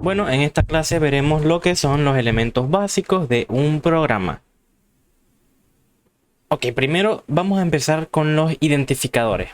Bueno, en esta clase veremos lo que son los elementos básicos de un programa. Ok, primero vamos a empezar con los identificadores.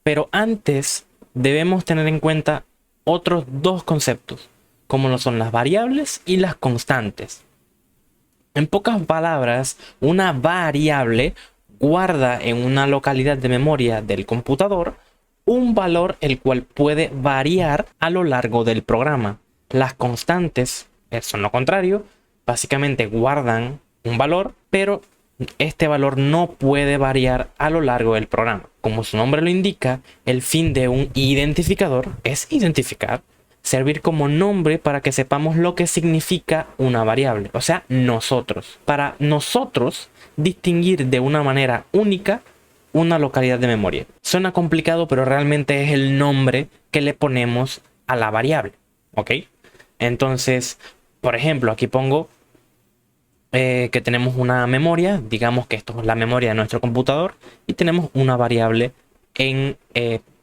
Pero antes debemos tener en cuenta otros dos conceptos, como lo son las variables y las constantes. En pocas palabras, una variable guarda en una localidad de memoria del computador un valor el cual puede variar a lo largo del programa. Las constantes son lo contrario, básicamente guardan un valor, pero este valor no puede variar a lo largo del programa. Como su nombre lo indica, el fin de un identificador es identificar, servir como nombre para que sepamos lo que significa una variable, o sea, nosotros. Para nosotros distinguir de una manera única una localidad de memoria. Suena complicado, pero realmente es el nombre que le ponemos a la variable, ¿ok? Entonces, por ejemplo, aquí pongo que tenemos una memoria, digamos que esto es la memoria de nuestro computador, y tenemos una variable en,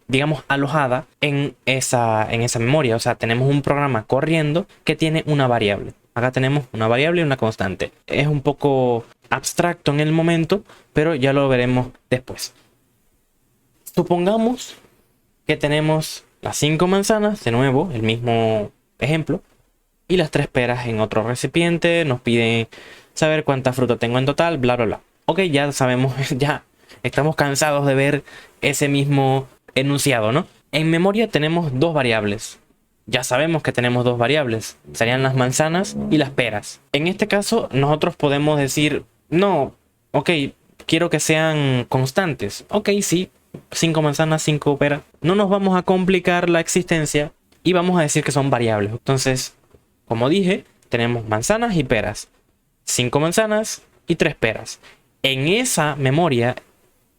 digamos, alojada en esa memoria. O sea, tenemos un programa corriendo que tiene una variable. Acá tenemos una variable y una constante. Es un poco abstracto en el momento, pero ya lo veremos después. Supongamos que tenemos las 5 manzanas, de nuevo, el mismo ejemplo, y las 3 peras en otro recipiente. Nos piden saber cuánta fruta tengo en total, bla, bla, bla. Ok, ya sabemos, ya estamos cansados de ver ese mismo enunciado, ¿no? En memoria tenemos dos variables. Ya sabemos que tenemos dos variables. Serían las manzanas y las peras. En este caso, nosotros podemos decir, no, ok, quiero que sean constantes. Ok, sí, 5 manzanas, 5 peras. No nos vamos a complicar la existencia y vamos a decir que son variables. Entonces, como dije, tenemos manzanas y peras. 5 manzanas y 3 peras. En esa memoria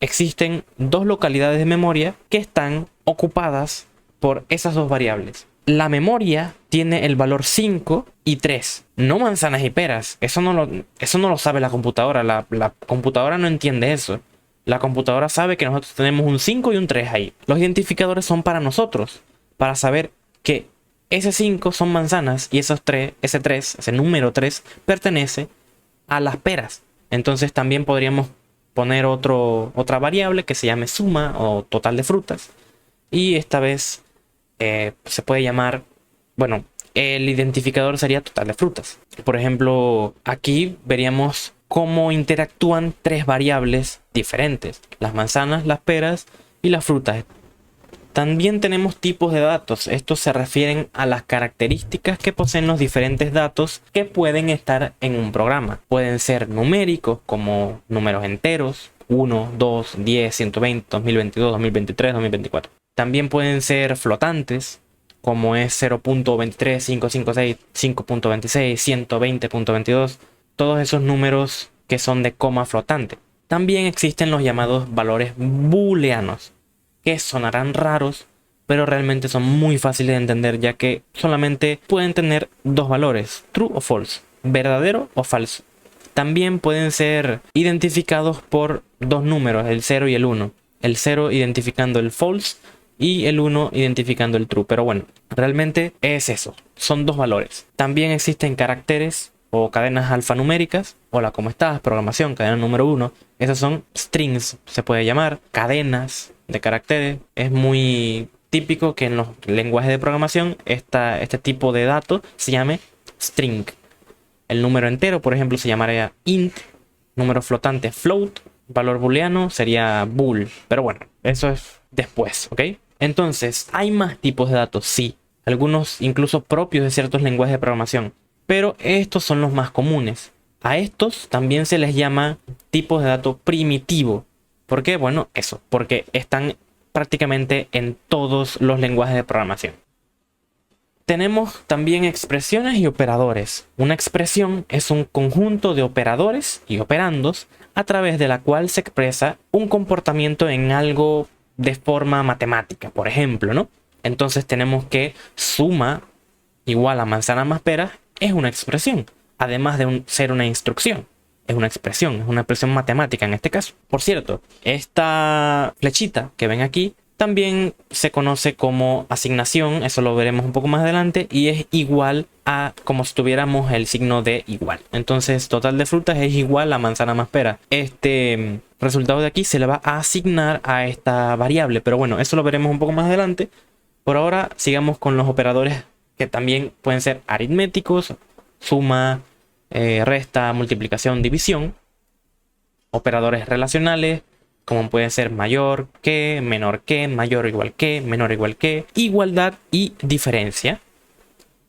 existen dos localidades de memoria que están ocupadas por esas dos variables. La memoria tiene el valor 5 y 3, no manzanas y peras. Eso no lo sabe la computadora. La computadora no entiende eso. La computadora sabe que nosotros tenemos un 5 y un 3 ahí. Los identificadores son para nosotros, para saber que ese 5 son manzanas y esos 3, ese número 3, pertenece a las peras. Entonces también podríamos poner otra variable que se llame suma o total de frutas. Y esta vez se puede llamar, bueno, el identificador sería total de frutas. Por ejemplo, aquí veríamos cómo interactúan tres variables diferentes: las manzanas, las peras y las frutas. También tenemos tipos de datos. Estos se refieren a las características que poseen los diferentes datos que pueden estar en un programa. Pueden ser numéricos, como números enteros, 1, 2, 10, 120, 2022, 2023, 2024. También pueden ser flotantes, como es 0.23, 556, 5.26, 120.22. Todos esos números que son de coma flotante. También existen los llamados valores booleanos, que sonarán raros, pero realmente son muy fáciles de entender, ya que solamente pueden tener dos valores: true o false, verdadero o falso. También pueden ser identificados por dos números, el 0 y el 1. El 0 identificando el false y el 1 identificando el true. Pero bueno, realmente es eso, son dos valores. También existen caracteres o cadenas alfanuméricas. Hola, ¿cómo estás? Programación, cadena número 1. Esas son strings, se puede llamar cadenas de caracteres. Es muy típico que en los lenguajes de programación este tipo de datos se llame string. El número entero, por ejemplo, se llamaría int. Número flotante, float. Valor booleano sería bool. Pero bueno, eso es después, ¿ok? Entonces, ¿hay más tipos de datos? Sí. Algunos incluso propios de ciertos lenguajes de programación. Pero estos son los más comunes. A estos también se les llama tipos de datos primitivo. ¿Por qué? Bueno, eso, porque están prácticamente en todos los lenguajes de programación. Tenemos también expresiones y operadores. Una expresión es un conjunto de operadores y operandos a través de la cual se expresa un comportamiento en algo de forma matemática, por ejemplo, ¿no? Entonces tenemos que suma igual a manzana más pera es una expresión, además de ser una instrucción. Es una expresión matemática en este caso. Por cierto, esta flechita que ven aquí También se conoce como asignación, eso lo veremos un poco más adelante, y es igual a como si tuviéramos el signo de igual. Entonces, total de frutas es igual a manzana más pera. Este resultado de aquí se le va a asignar a esta variable, pero bueno, eso lo veremos un poco más adelante. Por ahora, sigamos con los operadores que también pueden ser aritméticos, suma, resta, multiplicación, división. Operadores relacionales, como pueden ser mayor que, menor que, mayor o igual que, menor o igual que, igualdad y diferencia.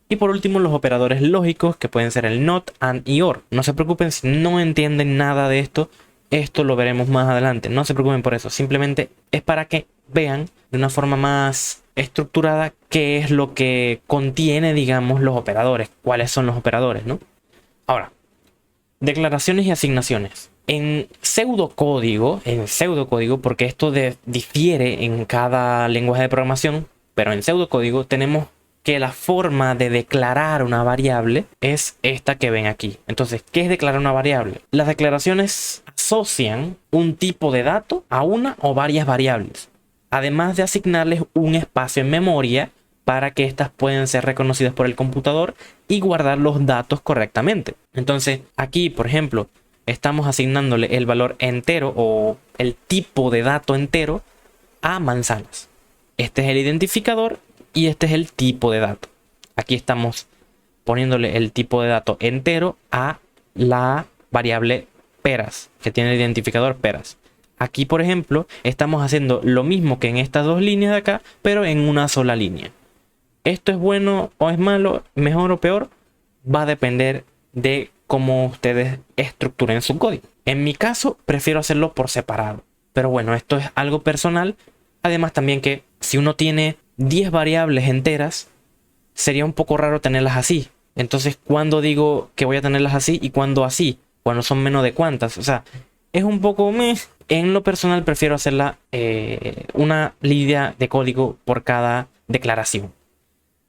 Y por último, los operadores lógicos, que pueden ser el not, and y or. No se preocupen si no entienden nada de esto. Esto lo veremos más adelante. No se preocupen por eso. Simplemente es para que vean de una forma más estructurada qué es lo que contiene, digamos, los operadores. Cuáles son los operadores, ¿no? Ahora, declaraciones y asignaciones. En pseudocódigo, porque esto difiere en cada lenguaje de programación, pero en pseudocódigo tenemos que la forma de declarar una variable es esta que ven aquí. Entonces, ¿qué es declarar una variable? Las declaraciones asocian un tipo de dato a una o varias variables, además de asignarles un espacio en memoria para que éstas puedan ser reconocidas por el computador y guardar los datos correctamente. Entonces, aquí, por ejemplo, estamos asignándole el valor entero o el tipo de dato entero a manzanas. Este es el identificador y este es el tipo de dato. Aquí estamos poniéndole el tipo de dato entero a la variable peras, que tiene el identificador peras. Aquí, por ejemplo, estamos haciendo lo mismo que en estas dos líneas de acá, pero en una sola línea. ¿Esto es bueno o es malo, mejor o peor? Va a depender de cómo ustedes estructuren su código. En mi caso, prefiero hacerlo por separado. Pero bueno, esto es algo personal. Además también que si uno tiene 10 variables enteras, sería un poco raro tenerlas así. Entonces, ¿cuándo digo que voy a tenerlas así y cuándo así? Cuando son menos de cuántas. O sea, es un poco meh. En lo personal prefiero hacerla una línea de código por cada declaración.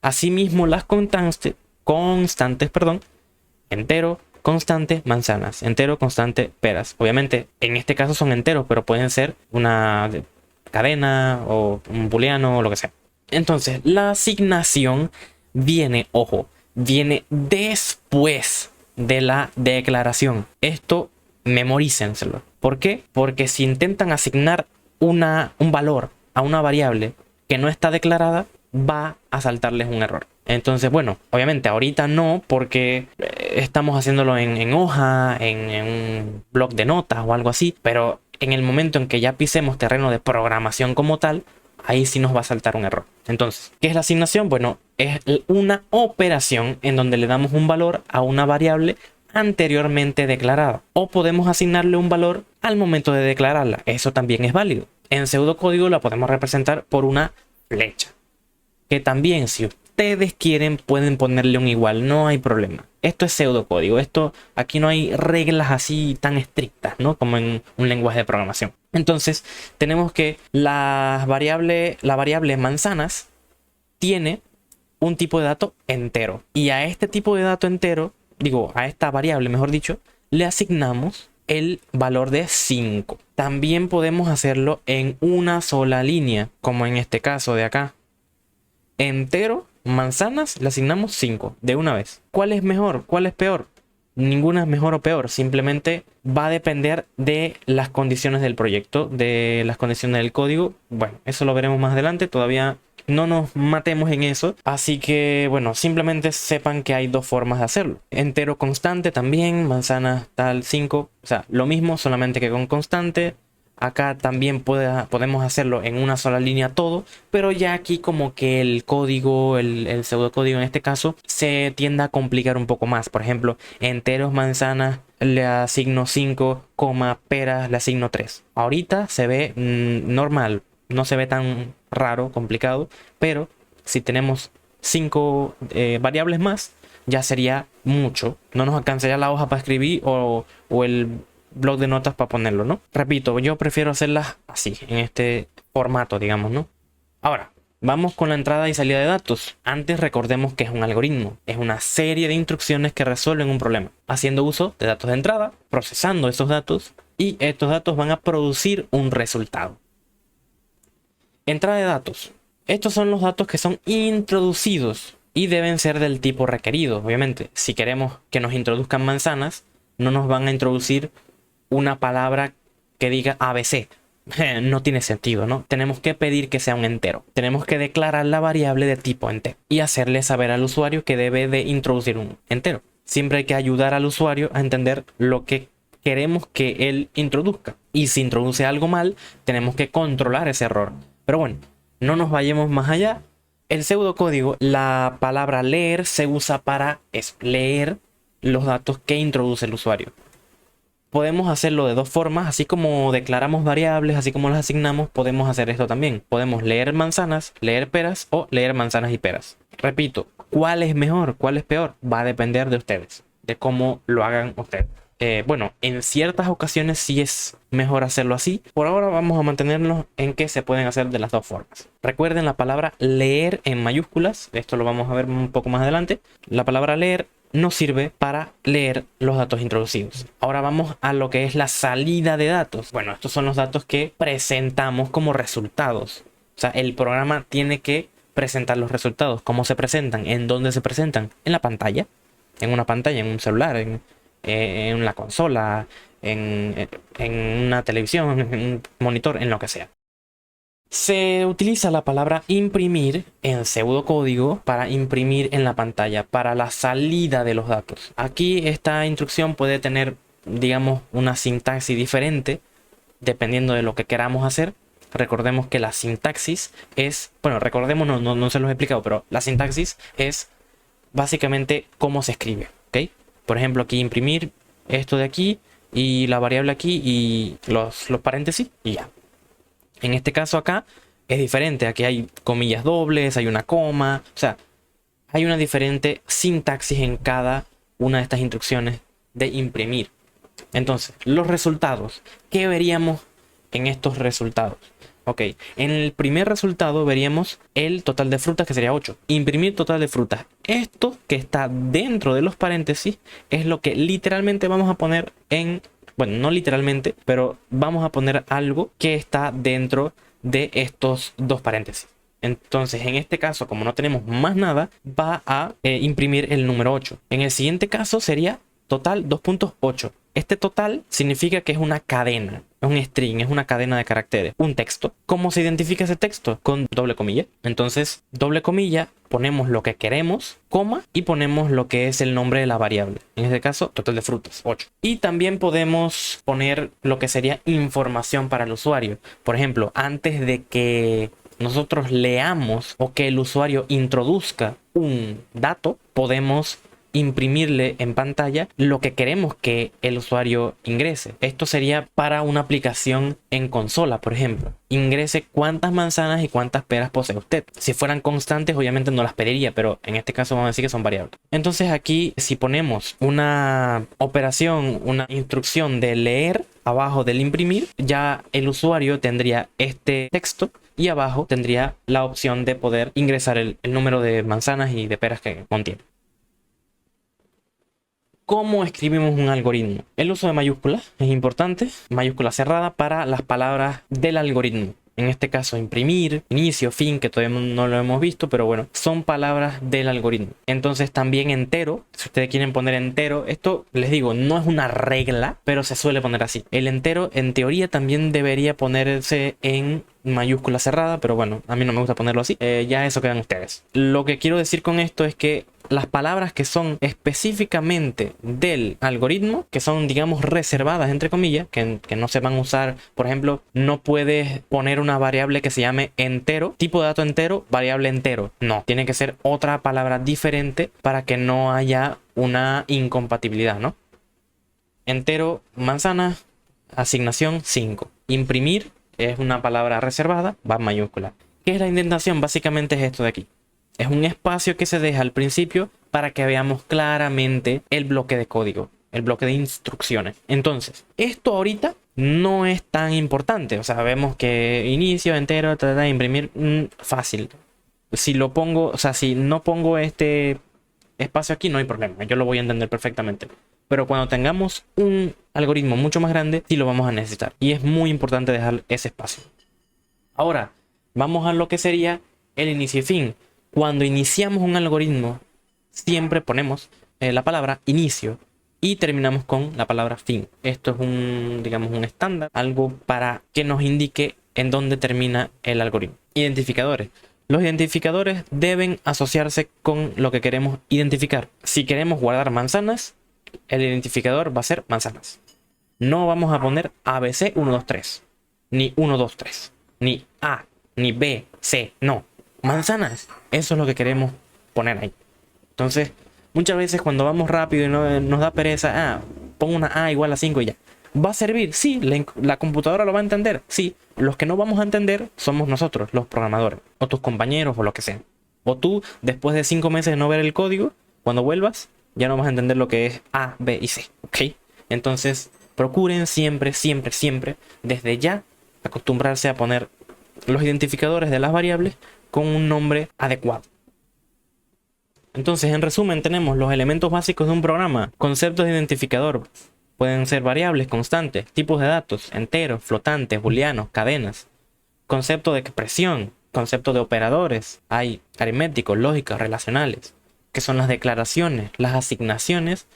Asimismo, las constantes, entero, constante, manzanas, entero, constante, peras. Obviamente, en este caso son enteros, pero pueden ser una cadena o un booleano o lo que sea. Entonces, la asignación viene, ojo, viene después de la declaración. Esto memorícenselo. ¿Por qué? Porque si intentan asignar un valor a una variable que no está declarada, va a saltarles un error. Entonces, bueno, obviamente ahorita no, porque estamos haciéndolo en hoja, en un bloc de notas o algo así, pero en el momento en que ya pisemos terreno de programación como tal, ahí sí nos va a saltar un error. Entonces, ¿qué es la asignación? Bueno, es una operación en donde le damos un valor a una variable anteriormente declarada, o podemos asignarle un valor al momento de declararla. Eso también es válido. En pseudocódigo la podemos representar por una flecha, que también, si ustedes quieren, pueden ponerle un igual, no hay problema. Esto es pseudocódigo, aquí no hay reglas así tan estrictas, ¿no? Como en un lenguaje de programación. Entonces, tenemos que la variable manzanas tiene un tipo de dato entero. Y a este tipo de dato entero, a esta variable, mejor dicho, le asignamos el valor de 5. También podemos hacerlo en una sola línea, como en este caso de acá. Entero, manzanas, le asignamos 5 de una vez. ¿Cuál es mejor? ¿Cuál es peor? Ninguna es mejor o peor. Simplemente va a depender de las condiciones del proyecto, de las condiciones del código. Bueno, eso lo veremos más adelante. Todavía no nos matemos en eso. Así que, bueno, simplemente sepan que hay dos formas de hacerlo. Entero constante también, manzanas tal 5. O sea, lo mismo, solamente que con constante. Acá también podemos hacerlo en una sola línea todo, pero ya aquí como que el código, el pseudocódigo en este caso, se tiende a complicar un poco más. Por ejemplo, enteros manzanas le asigno 5, peras le asigno 3. Ahorita se ve normal, no se ve tan raro, complicado, pero si tenemos 5 variables más, ya sería mucho. No nos alcanzaría la hoja para escribir o el blog de notas para ponerlo, ¿no? Repito, yo prefiero hacerlas así, en este formato, digamos, ¿no? Ahora, vamos con la entrada y salida de datos. Antes recordemos que es un algoritmo, es una serie de instrucciones que resuelven un problema, haciendo uso de datos de entrada, procesando esos datos, y estos datos van a producir un resultado. Entrada de datos. Estos son los datos que son introducidos y deben ser del tipo requerido. Obviamente, si queremos que nos introduzcan manzanas, no nos van a introducir una palabra que diga ABC. No tiene sentido, ¿no? Tenemos que pedir que sea un entero. Tenemos que declarar la variable de tipo entero y hacerle saber al usuario que debe de introducir un entero. Siempre hay que ayudar al usuario a entender lo que queremos que él introduzca. Y si introduce algo mal, tenemos que controlar ese error. Pero bueno, no nos vayamos más allá. El pseudocódigo, la palabra leer se usa para leer los datos que introduce el usuario. Podemos hacerlo de dos formas, así como declaramos variables, así como las asignamos, podemos hacer esto también. Podemos leer manzanas, leer peras o leer manzanas y peras. Repito, ¿cuál es mejor? ¿Cuál es peor? Va a depender de ustedes, de cómo lo hagan ustedes. Bueno, en ciertas ocasiones sí es mejor hacerlo así. Por ahora vamos a mantenernos en que se pueden hacer de las dos formas. Recuerden la palabra leer en mayúsculas. Esto lo vamos a ver un poco más adelante. La palabra leer nos sirve para leer los datos introducidos. Ahora vamos a lo que es la salida de datos. Bueno, estos son los datos que presentamos como resultados. O sea, el programa tiene que presentar los resultados. ¿Cómo se presentan? ¿En dónde se presentan? En la pantalla. En una pantalla, en un celular, en la consola, en una televisión, en un monitor, en lo que sea. Se utiliza la palabra imprimir en pseudocódigo para imprimir en la pantalla, para la salida de los datos. Aquí esta instrucción puede tener, digamos, una sintaxis diferente dependiendo de lo que queramos hacer. Recordemos que la sintaxis es, bueno, recordemos, no se los he explicado, pero la sintaxis es básicamente cómo se escribe, ¿ok? Por ejemplo, aquí imprimir esto de aquí y la variable aquí y los paréntesis y ya. En este caso acá es diferente. Aquí hay comillas dobles, hay una coma. O sea, hay una diferente sintaxis en cada una de estas instrucciones de imprimir. Entonces, los resultados. ¿Qué veríamos en estos resultados? Ok, en el primer resultado veríamos el total de frutas, que sería 8. Imprimir total de frutas. Esto que está dentro de los paréntesis es lo que literalmente vamos a poner en... Bueno, no literalmente, pero vamos a poner algo que está dentro de estos dos paréntesis. Entonces, en este caso, como no tenemos más nada, va a imprimir el número 8. En el siguiente caso sería total 2.8. Este total significa que es una cadena, es un string, es una cadena de caracteres, un texto. ¿Cómo se identifica ese texto? Con doble comilla. Entonces, doble comilla, ponemos lo que queremos, coma, y ponemos lo que es el nombre de la variable. En este caso, total de frutas, 8. Y también podemos poner lo que sería información para el usuario. Por ejemplo, antes de que nosotros leamos o que el usuario introduzca un dato, podemos imprimirle en pantalla lo que queremos que el usuario ingrese. Esto sería para una aplicación en consola, por ejemplo. Ingrese cuántas manzanas y cuántas peras posee usted. Si fueran constantes, obviamente no las pediría, pero en este caso vamos a decir que son variables. Entonces aquí, si ponemos una operación, una instrucción de leer abajo del imprimir, ya el usuario tendría este texto y abajo tendría la opción de poder ingresar el número de manzanas y de peras que contiene. ¿Cómo escribimos un algoritmo? El uso de mayúsculas es importante, mayúscula cerrada para las palabras del algoritmo. En este caso, imprimir, inicio, fin, que todavía no lo hemos visto, pero bueno, son palabras del algoritmo. Entonces también entero, si ustedes quieren poner entero, esto les digo, no es una regla, pero se suele poner así. El entero en teoría también debería ponerse en mayúscula cerrada, pero bueno, a mí no me gusta ponerlo así. Ya eso quedan ustedes. Lo que quiero decir con esto es que las palabras que son específicamente del algoritmo, que son, digamos, reservadas, entre comillas, que no se van a usar, por ejemplo, no puedes poner una variable que se llame entero, tipo de dato entero, variable entero. No, tiene que ser otra palabra diferente para que no haya una incompatibilidad, ¿no? Entero, manzana, asignación 5. Imprimir es una palabra reservada, va en mayúscula. ¿Qué es la indentación? Básicamente es esto de aquí. Es un espacio que se deja al principio para que veamos claramente el bloque de código, el bloque de instrucciones. Entonces, esto ahorita no es tan importante. O sea, vemos que inicio, entero, imprimir, fácil. Si lo pongo, o sea, si no pongo este espacio aquí, no hay problema. Yo lo voy a entender perfectamente. Pero cuando tengamos un algoritmo mucho más grande, sí lo vamos a necesitar. Y es muy importante dejar ese espacio. Ahora, Vamos a lo que sería el inicio y fin. Cuando iniciamos un algoritmo, siempre ponemos la palabra inicio y terminamos con la palabra fin. Esto es un, digamos, un estándar, algo para que nos indique en dónde termina el algoritmo. Identificadores. Los identificadores deben asociarse con lo que queremos identificar. Si queremos guardar manzanas, el identificador va a ser manzanas. No vamos a poner ABC 1, 2, 3, ni 1, 2, 3, ni A, ni B, C, no. Manzanas. Eso es lo que queremos poner ahí. Entonces, muchas veces cuando vamos rápido y nos da pereza, pongo una A igual a 5 y ya. ¿Va a servir? Sí. ¿La computadora lo va a entender? Sí. Los que no vamos a entender somos nosotros, los programadores, o tus compañeros, o lo que sea. O tú, después de 5 meses de no ver el código, cuando vuelvas, ya no vas a entender lo que es A, B y C. ¿Ok? Entonces, procuren siempre, siempre, siempre, desde ya, acostumbrarse a poner los identificadores de las variables con un nombre adecuado. Entonces, en resumen, tenemos los elementos básicos de un programa. Conceptos de identificador. Pueden ser variables, constantes, tipos de datos, enteros, flotantes, booleanos, cadenas. Concepto de expresión, concepto de operadores. Hay aritméticos, lógicos, relacionales, que son las declaraciones, las asignaciones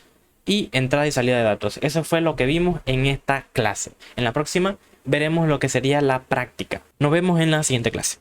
y entrada y salida de datos. Eso fue lo que vimos en esta clase. En la próxima veremos lo que sería la práctica. Nos vemos en la siguiente clase.